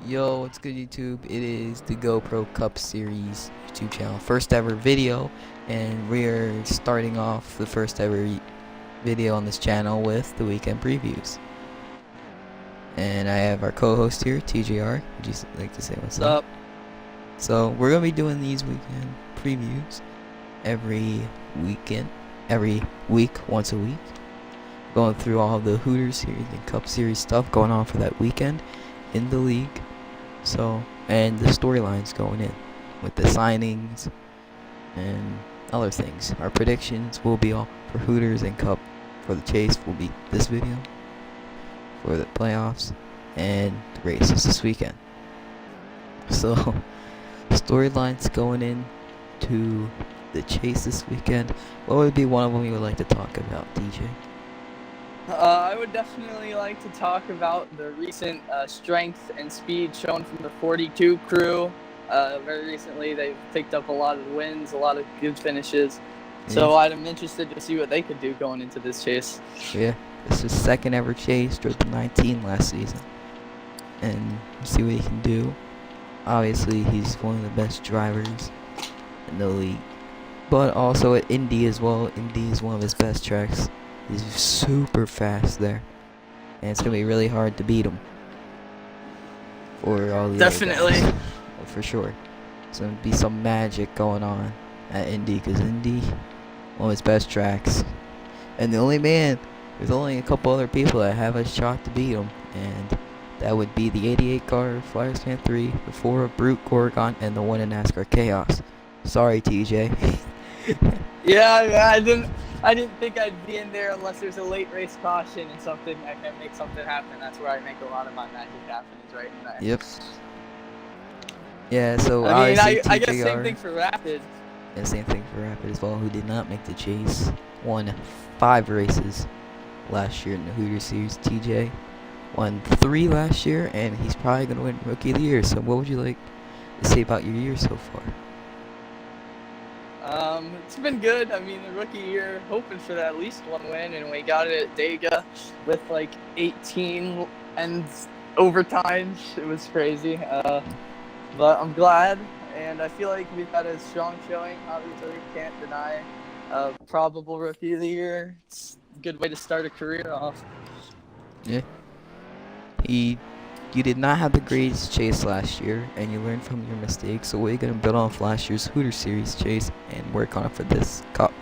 Yo, what's good YouTube? It is the GoPro Cup Series YouTube channel. First ever video, and we're starting off the first ever video on this channel with the weekend previews. And I have our co-host here, TJR. Would you like to say what's up? So we're going to be doing these weekend previews every week, once a week. Going through all the Hooters series and Cup Series stuff going on for that weekend in the league. So, and the storylines going in with the signings and other things. Our predictions will be all for Hooters and Cup. For the chase will be this video. For the playoffs and the races this weekend. So, storylines going in to the chase this weekend. What would be one of them you would like to talk about, DJ? I would definitely like to talk about the recent strength and speed shown from the 42 crew. Very recently, they've picked up a lot of wins, a lot of good finishes. So I'm interested to see what they could do going into this chase. Yeah, this is second ever chase, drove to 19 last season. And see what he can do. Obviously, he's one of the best drivers in the league. But also at Indy as well. Indy is one of his best tracks. He's super fast there, and it's gonna be really hard to beat him. For all the definitely, for sure. It's gonna be some magic going on at Indy, because Indy, one of his best tracks, and the only man. There's only a couple other people that have a shot to beat him, and that would be the 88 car, Flyers Fan 3, the 4 Brute Gorgon, and the 1 in NASCAR Chaos. Sorry, TJ. Yeah, I didn't think I'd be in there unless there's a late race caution and something I can make something happen. That's where I make a lot of my magic happen, is right in there. Yep. Yeah, so I mean, I guess TJR, same thing for Rapid. Yeah, same thing for Rapid as well, who did not make the chase. Won 5 races last year in the Hooters Series. TJ won 3 last year, and he's probably going to win Rookie of the Year. So what would you like to say about your year so far? It's been good. I mean, the rookie year, hoping for at least 1 win, and we got it at Dega with like 18 and overtimes. It was crazy. But I'm glad, and I feel like we've had a strong showing. Obviously, can't deny probable Rookie of the Year. It's a good way to start a career off. Yeah. You did not have the greatest chase last year, and you learned from your mistakes, so we're going to build off last year's Hooter Series chase and work on it for this Cup.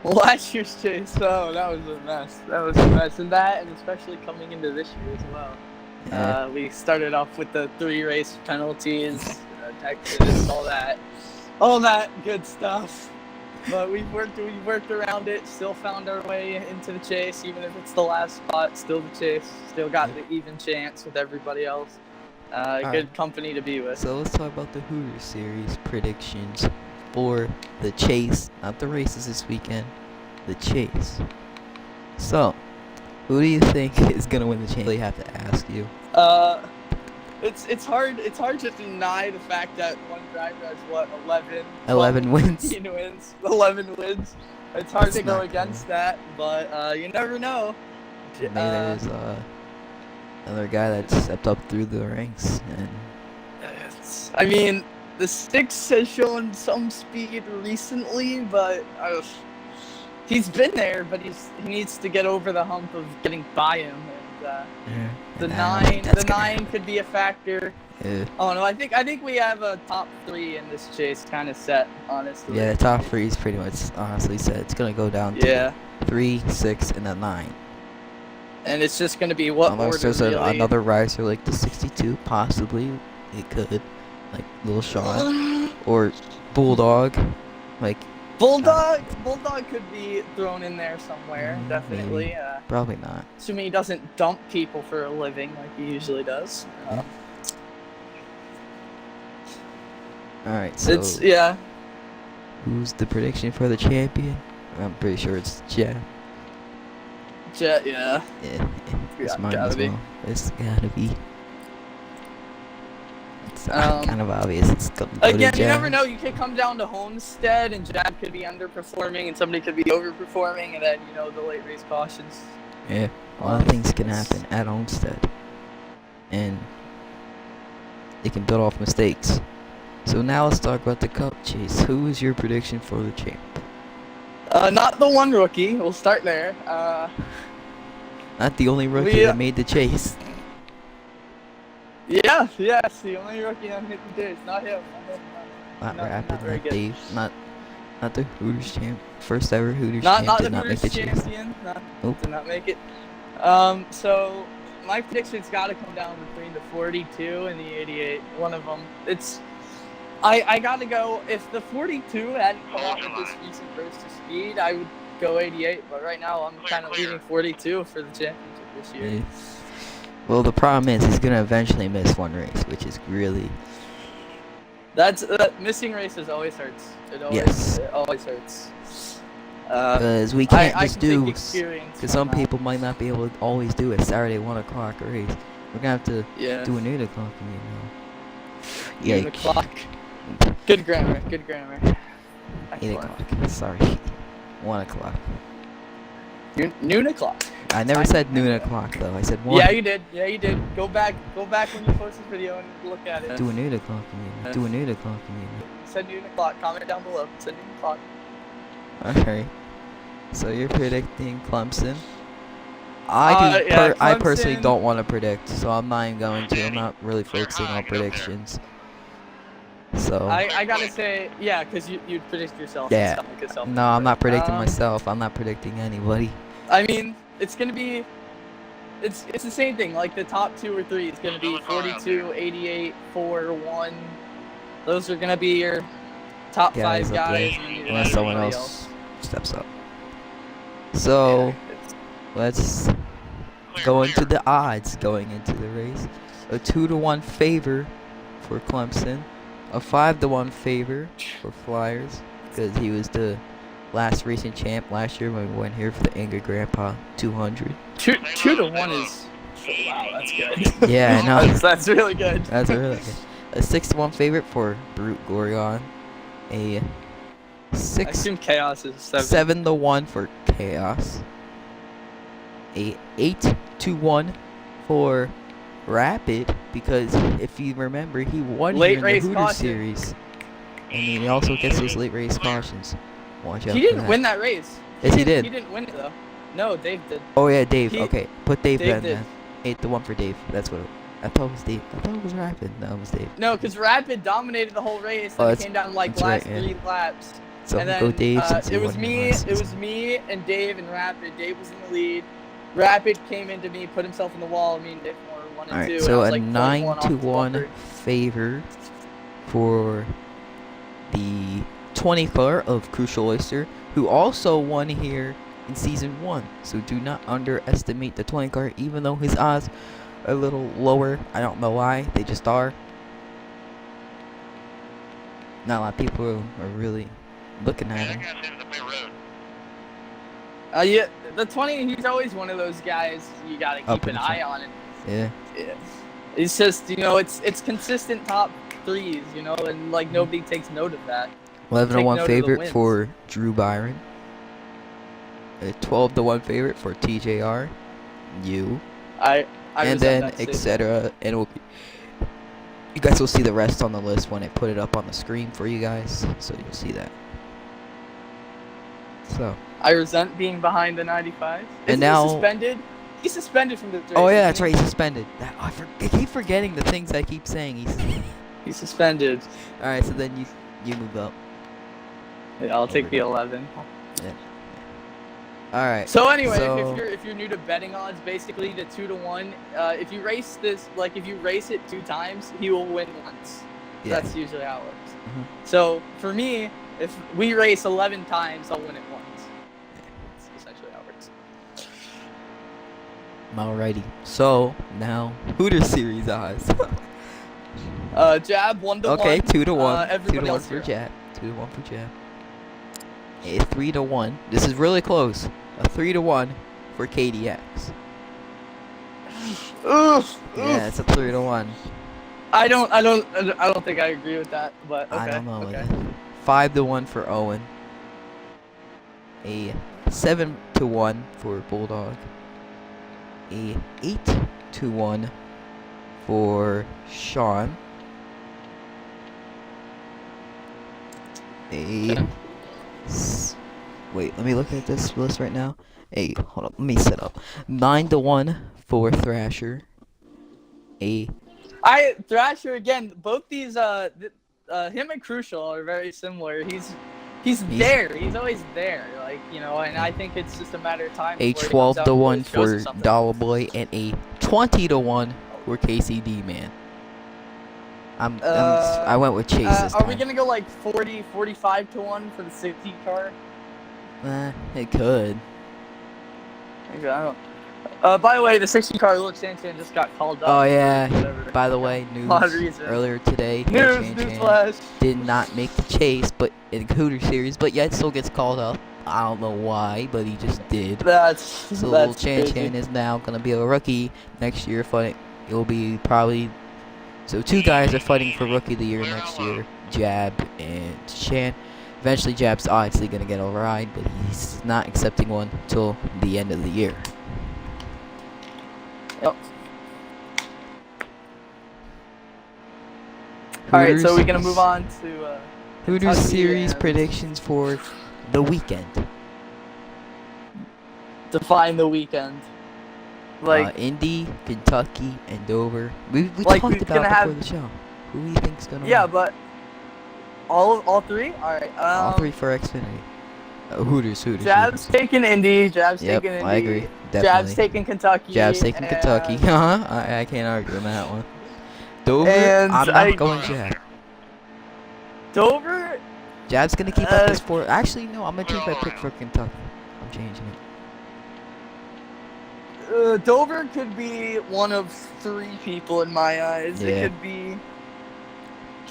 Last year's chase, oh, that was a mess. And especially coming into this year as well. Yeah. We started off with the 3 race penalties, Texas, all that good stuff. But we've worked around it, still found our way into the chase, even if it's the last spot, still the chase, still got the even chance with everybody else. Good company to be with. So let's talk about the Hooter Series predictions for the chase, not the races this weekend, the chase. So, who do you think is going to win the chase? I really have to ask you. It's hard to deny the fact that one driver has 11 wins. 11 wins. It's hard to go against that, but you never know. Maybe there's another guy that stepped up through the ranks, and I mean, the Sticks has shown some speed recently, but he's been there, but he needs to get over the hump of getting by him. The 9 could be a factor. Yeah. Oh no, I think we have a top 3 in this chase kind of set, honestly. Yeah, the top 3 is pretty much honestly set. It's gonna go down to 3, 6, and a 9. And it's just gonna be what unless order, there's really. Another riser like the 62, possibly it could, like Little Shot or Bulldog, like. Bulldog could be thrown in there somewhere, definitely. Probably not. Assuming he doesn't dump people for a living like he usually does. Alright, so who's the prediction for the champion? I'm pretty sure it's Jet. Jet, yeah. Yeah, it's mine as well. It's gotta be. It's kind of obvious. It's gonna go again, to you Jab. never know. You could come down to Homestead, and Jab could be underperforming, and somebody could be overperforming, and then the late race cautions. Yeah, a lot of things can happen at Homestead. And They can build off mistakes. So now let's talk about the Cup chase. Who is your prediction for the champ? Not the one rookie. We'll start there. Not the only rookie that made the chase. Yeah, yes, the only rookie that made the chase. Not him. Not No, Rapid, not very not good. Dave, not the Hooters champ. First ever Hooters champ Not did the not make the Hooters chase. champion. Nope. Did not make it. So my prediction's got to come down between the 42 and the 88. One of them. I gotta go. If the 42 hadn't come out with this recent burst of speed, I would go 88. But right now, I'm kind of leaning 42 for the championship this year. Yeah. Well, the problem is he's gonna eventually miss one race, which is really That's missing races always hurts. It always hurts. because we can't I just can do. take experience Because from some that. people might not be able to always do a Saturday 1 o'clock race. We're gonna have to Yeah. do an 8 o'clock meeting now. 8 o'clock. Good grammar. Good grammar. 8 Excellent. o'clock. Sorry. 1 o'clock. Noon o'clock. I never said noon o'clock though. I said 1. Yeah, you did. Yeah, you did. Go back when you post this video and look at it. Do an 8 o'clock meeting. Do an 8 o'clock meeting. Said noon o'clock. Comment down below. Said noon o'clock. Alright. So you're predicting Clemson. I personally Clemson. don't want to predict, so I'm not even going to. I'm not really focusing on predictions. So I gotta say, yeah, because you predict yourself. Yeah. It's not like a self- no, I'm not predicting Um, myself. I'm not predicting anybody. I mean, it's gonna be. It's the same thing. Like the top 2 or 3 is gonna be 42, 88, 4, 1. Those are gonna be your top Guys 5 up there, guys. And unless someone everybody else steps up. So Yeah, it's- let's go into the odds going into the race. A 2-1 favor for Clemson. A 5-1 favor for Flyers because he was the last recent champ last year when we went here for the Angry Grandpa 200. 2 to 1 is. Wow, that's good. Yeah, I know. that's really good. That's really good. A 6-1 favorite for Brute Gorion. A I 6 assume Chaos is 7. 7-1 for Chaos. A 8-1 for Rapid because if you remember, he won Late here in the race Hooters caution. series, and he also gets those late race cautions. Watch out He for didn't that. win that race. Yes, he did. He didn't win it though. No, Dave did. Oh yeah, Dave. He- Okay, put Dave, Dave then. did. 8-1 for Dave. That's what. I thought it was Dave. I thought it was Rapid. No, it was Dave. No, because Rapid dominated the whole race. Oh, And it that's- came down to like that's last right, yeah. 3 laps. So and we'll then go Dave since he it was won me. last It was season. me and Dave and Rapid. Dave was in the lead. Rapid came into me, put himself in the wall. I mean, Dave were 1 and 2. Alright, and so I was, a like, 0.1 off the 9-1 bumper. favor for the 20 color of Crucial Oyster, who also won here in season 1. So do not underestimate the 20 color, even though his odds are a little lower. I don't know why, they just are. Not a lot of people are really looking at him. Yeah, the 20. He's always one of those guys you gotta Up keep in an the eye front. on. And Yeah. yeah. It's just it's consistent top 3s, and like nobody takes note of that. 11-1 note of the favorite wins. for Drew Byron. A 12-1 favorite for TJR. You. I And resent then that statement. etc. And you guys will see the rest on the list when I put it up on the screen for you guys, so you'll see that. So I resent being behind the 95. And Is now- he suspended? He's suspended from the race. oh yeah, isn't that's he? right, he's suspended. I keep forgetting the things I keep saying. He's suspended. All right, so then you move up. Yeah, I'll take the 11. All right. So anyway, So- if you're new to betting odds, basically the 2 to 1. If you race this, like if you race it 2 times, he will win once. Yeah. That's usually how it works. Mhm. So for me, if we race 11 times, I'll win it once. That's essentially how it works. Alrighty. So now Hooters series odds. Jab 1 to 1. Okay, 2-1. 2 everybody to 1 else for 0. Jab. 2-1 for Jab. A 3-1. This is really close. A 3-1 for KDX. Oof. Yeah, it's a 3-1. I don't think I agree with that, but okay. I don't know. Okay. 5-1 for Owen. A 7-1 for Bulldog. A 8-1 for Sean. A. Wait, let me look at this list right now. A. Hold up. Let me set up. 9-1 for Thrasher. A. Thrasher again. Both these him and Crucial are very similar. He's there. He's always there. Like, you know, and I think it's just a matter of time. A before he comes out and 12-1 really shows for us something. Dollar Boy and a 20-1 for KCD man. I went with Chase this time. Are we gonna go like 40, 45 to 1 for the 60 car? It could. Maybe, I don't. By the way, the 60 car Lil Chan Chan just got called up. Oh yeah. Whatever. By the way, news earlier today. News flash. Did not make the chase, but in the Cooter series, but yet still gets called up. I don't know why, but he just did. So Lil Chan Chan is now gonna be a rookie next year. Fighting, it'll be probably. So 2 guys are fighting for Rookie of the Year next year, Jab and Chan. Eventually Jab's obviously going to get a ride, but he's not accepting one until the end of the year. Yep. Alright, so we're going to move on to Hooters series predictions for the weekend. Define the weekend. Like Indy, Kentucky, and Dover. We like talked about before the show. Who do you think's gonna win? but all 3? Alright. All 3 for Xfinity. Hooters. Jab's taking Indy. Taking Indy. I agree. Definitely. Jab's taking Kentucky. Jab's taking Kentucky. I can't argue on that one. Dover, and I'm not going Jab. Dover? Jab's gonna keep up this 4. Actually, no, I'm gonna change my pick for Kentucky. I'm changing it. Dover could be one of 3 people in my eyes. Yeah. It could be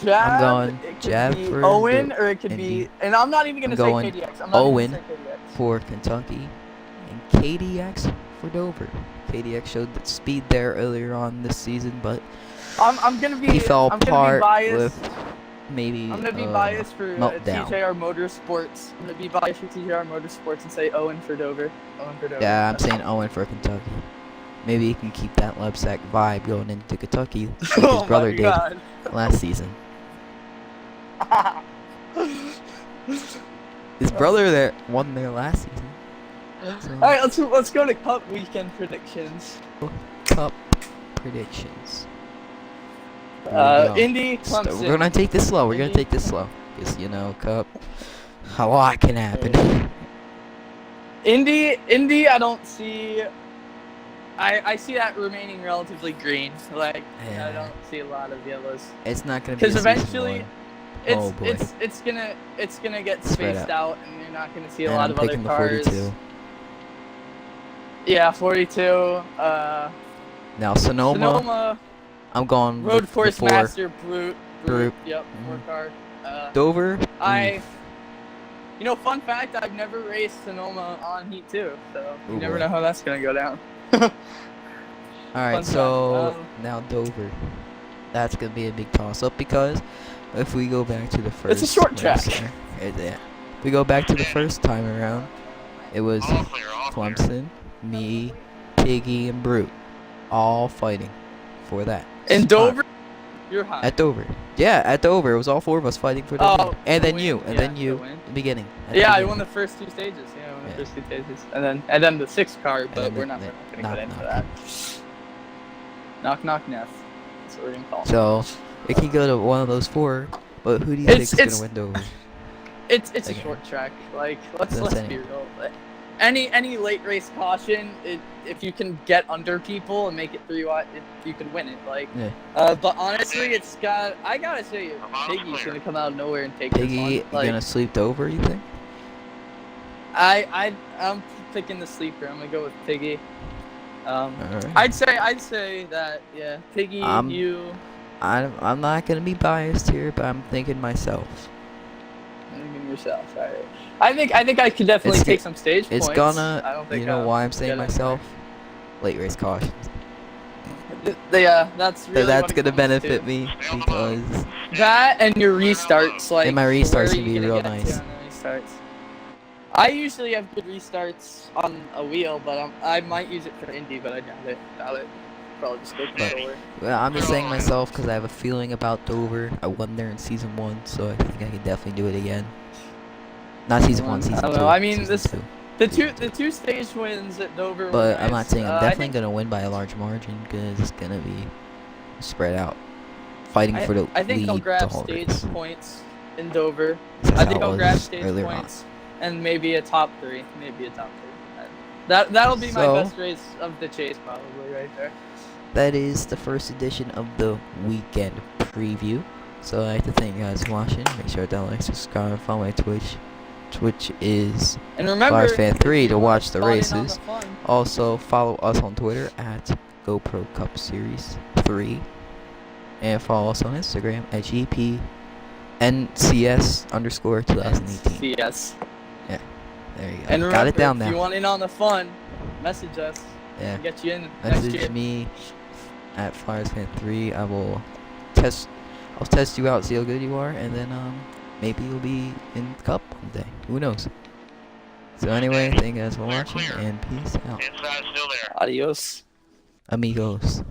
Jab. I'm going it could Jab be for Owen, or it could Indy. be, and I'm not even gonna say going KDX. I'm not Owen even gonna say KDX. for Kentucky and KDX for Dover. KDX showed that speed there earlier on this season, but I'm gonna be. he fell I'm gonna apart be biased. with maybe I'm gonna be biased for meltdown. TJR Motorsports. I'm gonna be biased for TJR Motorsports and say Owen for Dover. Yeah, I'm saying Owen for Kentucky. Maybe he can keep that Lebsack vibe going into Kentucky like his brother did last season. His brother there won there last season. So. Alright, let's go to Cup weekend predictions. Cup predictions. Indy, Clemson. We're gonna take this slow. Because, you know, Cup, a lot can happen. Indy, I don't see. I see that remaining relatively green. Like, yeah. I don't see a lot of yellows. It's not gonna be because eventually, it's gonna get Spread spaced out, and you're not gonna see a and lot I'm of other picking cars. The 42. Yeah, 42. Now Sonoma. I'm going Road with Course the 4. Master Brute. Yep, 4 car. Dover. You know, fun fact, I've never raced Sonoma on Heat 2, so you never boy. know how that's gonna go down. Alright, so now Dover. That's gonna be a big toss up because if we go back to the first, it's a short track. If we go back to the first time around, it was Clemson, me, Piggy, and Brute, all fighting for that. In Dover, you're high. At Dover, yeah, at Dover, it was all 4 of us fighting for Dover, and then you, in the beginning. I won the first 2 stages. Yeah, I won the first 2 stages, and then the 6th car, but we're not gonna get into that. Knock Neff. That's what we're gonna call it. So it can go to one of those 4, but who do you think is gonna win Dover? It's a short track. Like, let's be real. Any late race caution, if you can get under people and make it 3 wide, you can win it. Like, but honestly, I gotta say, Piggy's gonna come out of nowhere and take Piggy this one. Like, gonna sleep Dover, you think? I'm picking the sleeper. I'm gonna go with Piggy. Right. I'd say that Piggy, you. I'm not gonna be biased here, but I'm thinking myself. Thinking yourself, alright. I think I could definitely take some stage points. It's gonna. I don't think you know why I'm saying myself? Late race cautions. Yeah, that's really that's gonna benefit me because that and your restarts, like. And my restarts can be real nice. I usually have good restarts on a wheel, but I might use it for Indy, but I doubt it. probably just go But controller. well, I'm just saying myself because I have a feeling about Dover. I won there in season 1, so I think I can definitely do it again. Not season 1, I season don't 2. know. I mean, Season 2. the Season 2. two stage wins at Dover were But nice. I'm not saying I'm I definitely think, gonna win by a large margin because it's gonna be spread out, fighting for the I think I'll lead the grab whole stage race. points in Dover. That's I how think it I'll grab was stage earlier on. points and maybe a top 3, maybe a top 3. That'll be my So- best race of the chase, probably right there. That is the first edition of the weekend preview. So I like to thank you guys for watching. Make sure to like, subscribe, follow my Twitch. Twitch is And remember, FlyerFan3 if to you wanna watch the spot in on races. the fun, Also follow us on Twitter at GoPro Cup Series 3. And follow us on Instagram at GPNCS_2018. yes. There you go. And remember, Got it down if you now. want in on the fun, message us. Yeah. We'll get you in next Message year. me at FlyersFan3. I'll test you out, see how good you are, and then maybe you'll be in the cup one day. Who knows? So anyway, thank you guys for watching, and peace out. Adios. Amigos.